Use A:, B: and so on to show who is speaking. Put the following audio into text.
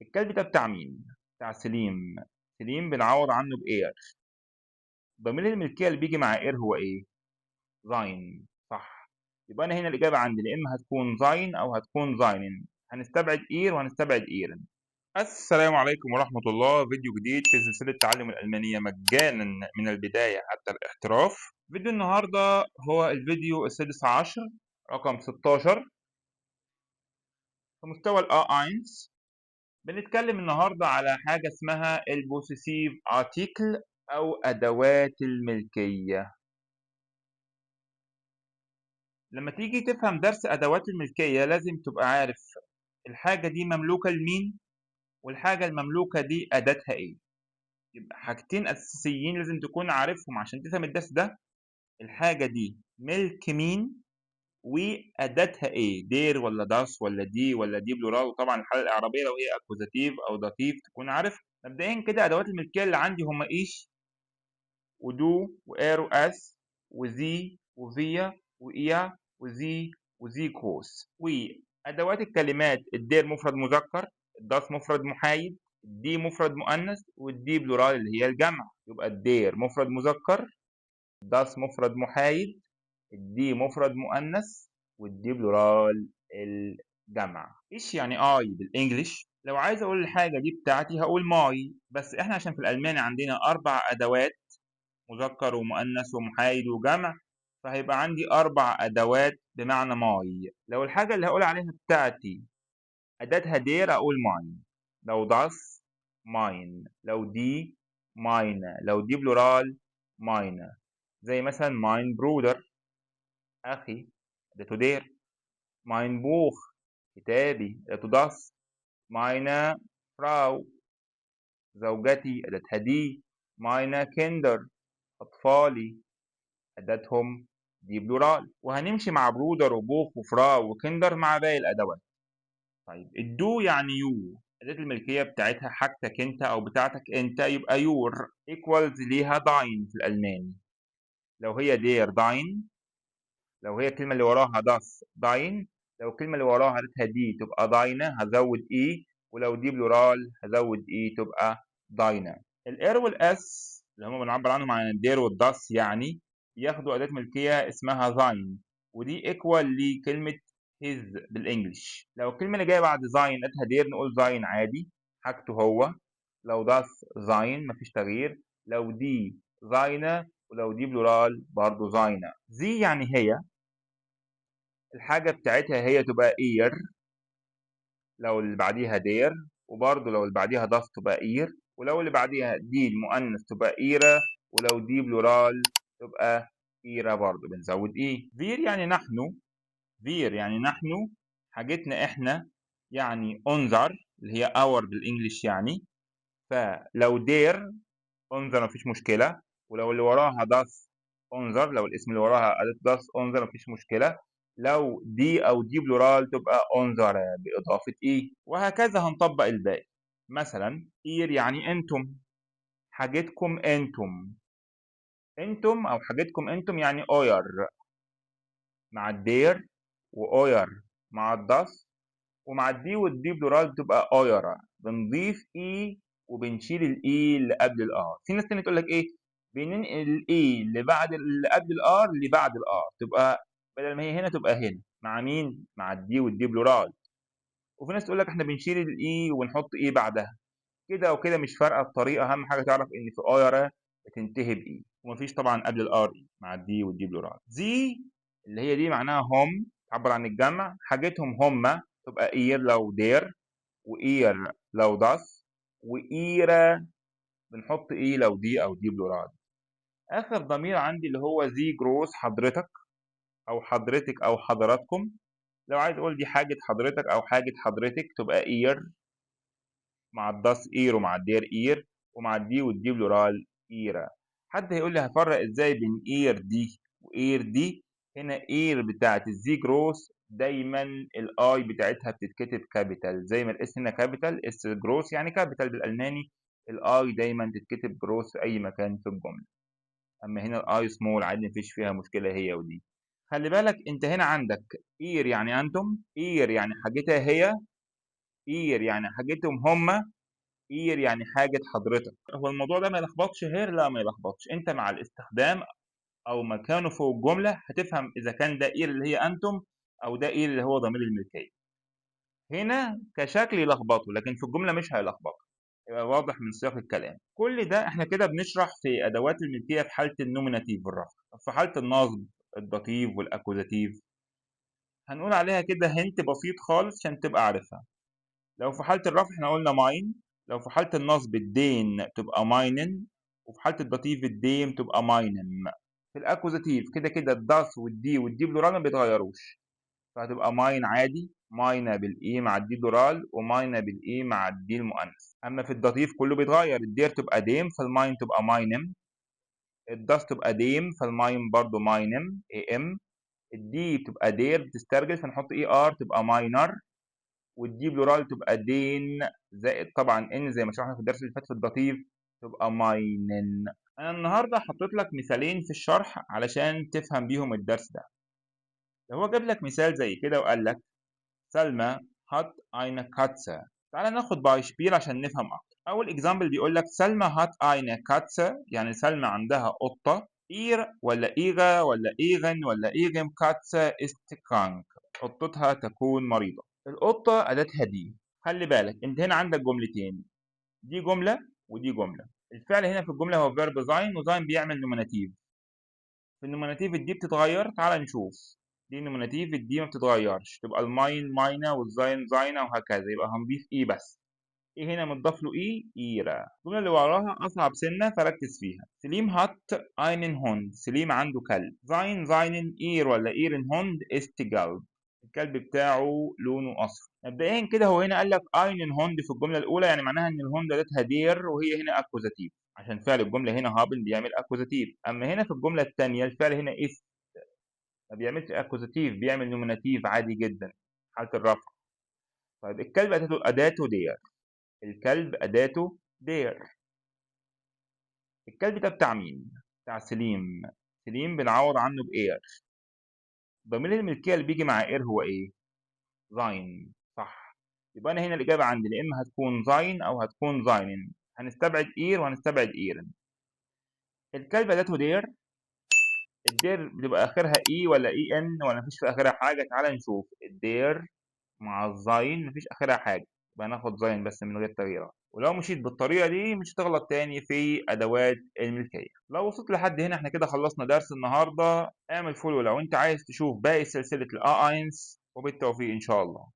A: الكلب ده بتاع مين؟ بتاع سليم. سليم بنعوض عنه بإير. ضمير الملكية اللي بيجي مع إير هو إيه؟ زاين. صح. يبقى أنا هنا الإجابة عندي يا إما هتكون زاين أو هتكون زاينن. هنستبعد إير وهنستبعد إيرن. السلام عليكم ورحمة الله. فيديو جديد في سلسلة تعلم الألمانية مجانا من البداية حتى الاحتراف. فيديو النهاردة هو الفيديو السادس عشر، رقم 16 في مستوى ال A1. بنتكلم النهاردة على حاجة اسمها البوسيسيف ارتيكل أو أدوات الملكية. لما تيجي تفهم درس أدوات الملكية لازم تبقى عارف الحاجة دي مملوكة لمين، والحاجة المملوكة دي أداتها إيه. يبقى حاجتين أساسيين لازم تكون عارفهم عشان تفهم الدرس ده. الحاجة دي ملك مين وأداتها إيه، دير ولا داس ولا دي ولا دي بلورال. وطبعا الحالة الإعرابية لو هي أكوزاتيف أو داتيف تكون عارف. مبدئيا كده أدوات الملكية اللي عندي هما إيش ودو وإير وأس وزي وفيا وإيا وزي وزي كوس. وأدوات الكلمات الدير مفرد مذكر، الداس مفرد محايد، الدي مفرد مؤنث، والدي بلورال اللي هي الجمع. يبقى الدير مفرد مذكر، الداس مفرد محايد، الدي مفرد مؤنث، والدي بلورال الجمع. ايش يعني اي بالانجلش؟ لو عايز اقول الحاجه دي بتاعتي هقول ماي، بس احنا عشان في الالماني عندنا 4 ادوات، مذكر ومؤنث ومحايد وجمع، فهيبقى عندي 4 ادوات بمعنى ماي. لو الحاجه اللي هقول عليها بتاعتي اداتها دير اقول ماين. لو داس ماين، لو دي ماين، لو دي بلورال ماين. زي مثلا ماين برودر اخي، اداته دير. ماين بوخ كتابي، اداته داس. ماينا فراو زوجتي، اداتها دي. ماينا كندر اطفالي، اداتهم دي بلورال. وهنمشي مع برودر وبوخ وفراو وكندر مع باقي الادوات. طيب الدو يعني يو، اداه الملكيه بتاعتها حاجتك انت او بتاعتك انت، يبقى يور. ايكوالز ليها داين في الالماني. لو هي دير داين، لو هي الكلمة اللي وراها das داين، لو الكلمة اللي وراها اداتها دي تبقى داينة هزود اي، ولو دي بلورال هزود اي تبقى داينة. الاير والاس اللي هم بنعبر عنهم عن الدير والداس يعني ياخدوا أداة ملكية اسمها زاين، ودي ايكوال لكلمة his بالانجلش. لو الكلمة اللي جاية بعد زاين اداتها دير نقول زاين عادي، حاجته هو. لو داس زاين مفيش تغيير، لو دي زاينة، ولو دي بلورال برضه زاينة. زي يعني هي، الحاجة بتاعتها هي تبقى اير لو اللي بعديها دير، وبرضه لو اللي بعديها داس تبقى اير، ولو اللي بعديها دي المؤنث تبقى ايرة، ولو دي بلورال تبقى ايرة برضه بنزود ايه. فير يعني نحن، فير يعني نحن، حاجتنا احنا يعني انظر اللي هي اور بالانجلش يعني. فلو دير انظر مفيش مشكلة، ولو اللي وراها داس انظر، لو الاسم اللي وراها أداة داس انظر مفيش مشكلة. لو دي أو دي بلورال تبقى انظر بإضافة إيه، وهكذا هنطبق الباقي. مثلا إير يعني أنتم، حاجتكم أنتم. أنتم أو حاجتكم أنتم يعني أوير مع الدير، وأوير مع الداس، ومع الدي والدي بلورال بتبقى أويرة. بنضيف إي وبنشيل الإي اللي قبل الآر. في ناس تانية تقول لك إيه، بننقل الإي اللي بعد اللي قبل الآر اللي بعد الآر، تبقى بدل ما هي هنا تبقى هنا. مع مين؟ مع الدي والدي بلورال. وفي ناس تقول لك إحنا بنشيل الإي ونحط إي بعدها. كده أو كده مش فارقة الطريقة، أهم حاجة تعرف إن في أويرة بتنتهي بإي، ومفيش طبعا قبل الآر إي مع الدي والدي بلورال. زي اللي هي دي معناها هم، تعبر عن الجمع، حاجتهم هم تبقى إير لو دير، وإير لو داس، وإيرة بنحط إيه لو دي أو دي بلورال. آخر ضمير عندي اللي هو زي جروس، حضرتك أو حضرتك أو حضراتكم. لو عايز أقول دي حاجة حضرتك أو حاجة حضرتك تبقى إير مع الداس إير، ومع الدير إير، ومع الدي والدي بلورال إيرة. حد هيقول لي هفرق إزاي بين إير دي وإير دي؟ هنا إير بتاعت الزي جروس دايما الاي بتاعتها بتتكتب كابيتال، زي ما الاس هنا كابيتال، اس جروس يعني كابيتال بالالماني. الاي دايما تتكتب جروس في اي مكان في الجمله. اما هنا الاي سمول عادي مفيش فيها مشكله هي ودي. خلي بالك انت هنا عندك اير يعني انتم، اير يعني حاجتها هي، إير يعني حاجتهم هم، إير يعني حاجة حضرتك. هو الموضوع ده ما يلخبطش هير؟ لا ما يلخبطش، أنت مع الاستخدام أو مكانه فوق الجملة هتفهم إذا كان ده إير اللي هي أنتم أو ده إير اللي هو ضمير الملكية. هنا كشكل يلخبطه لكن في الجملة مش هيلخبطه، يبقى واضح من سياق الكلام. كل ده احنا كده بنشرح في أدوات الملكية في حالة النوميناتيف والرفع. في حالة النصب الداتيف والأكوزاتيف هنقول عليها كده هنت بسيط خالص عشان تبقى عارفها. لو في حالة الرفع احنا قلنا ماين، لو في حالة النصب الدين تبقى ماينن، وفي حالة الداتيف الديم تبقى ماينم. في الأكوزاتيف كده كده الداس والدي بلورال ما بيتغيروش، فهتبقى ماين عادي، ماينة بالإي مع الدي بلورال وماينة بالإي مع الدي المؤنث. أما في الداتيف كله بيتغير، الدير تبقى ديم فالماين تبقى ماينم، الداس تبقى ديم فالماين برضو ماينم اي ام، الدي بتبقى دير بتسترجل فنحط اي ار تبقى ماينر، والدي بلورال تبقى دين زائد طبعا ان زي ما شرحنا في الدرس اللي فات في الداتيف تبقى ماينن. انا النهارده حطيت لك مثالين في الشرح علشان تفهم بيهم الدرس ده. لو هو جاب لك مثال زي كده وقال لك سلمى hat eine Katze، تعالى ناخد بايشبيل عشان نفهم اكتر. اول اكزامبل بيقول لك سلمى hat eine Katze، يعني سلمى عندها قطه. إير ولا إيغا ولا إيغن ولا إيغم كاتسا ist krank، قطتها تكون مريضة. القطة أداتها دي. خلي بالك أنت هنا عندك جملتين، دي جملة ودي جملة. الفعل هنا في الجملة هو فيرب زاين، وزاين بيعمل نوميناتيف. في النوميناتيف الدي بتتغير، تعال نشوف. دي نوميناتيف الدي ما بتتغيرش، تبقى الماين ماينة والزاين زاينة وهكذا، يبقى هنضيف إي بس. ايه هنا متضاف له ايه؟ ايرا. الجمله اللي وراها اصعب سنه فركز فيها. سليم هات اينن هوند، سليم عنده كلب. زاين زاينن اير ولا ايرن هوند است جلب، الكلب بتاعه لونه اصفر. مبدئيا كده هو هنا قال لك اينن هوند في الجمله الاولى، يعني معناها ان الهوند اداتها دير وهي هنا اكوزاتيف، عشان فعل الجمله هنا هابن بيعمل اكوزاتيف. اما هنا في الجمله الثانيه الفعل هنا اس ما بيعملش اكوزاتيف، بيعمل نوميناتيف عادي جدا حاله الرفع. طيب الكلب اداته دير، الكلب أداته دير. الكلب ده بتاع مين؟ بتاع سليم. سليم بنعوض عنه بإير. ضمير الملكية اللي بيجي مع إير هو إيه؟ زاين، صح. يبقى أنا هنا الإجابة عندي يا إما هتكون زاين أو هتكون زاينن، هنستبعد إير وهنستبعد إيرن. الكلب أداته دير، الدير بتبقى آخرها إي ولا إي إن ولا مفيش في آخرها حاجة؟ تعالى نشوف. الدير مع الزاين مفيش آخرها حاجة، يبقى هناخد زاين بس من غير تغييرات. ولو مشيت بالطريقة دي مش هتغلط تاني في أدوات الملكية. لو وصلت لحد هنا احنا كده خلصنا درس النهاردة. اعمل فولو لو انت عايز تشوف باقي سلسلة الأ1، وبالتوفيق إن شاء الله.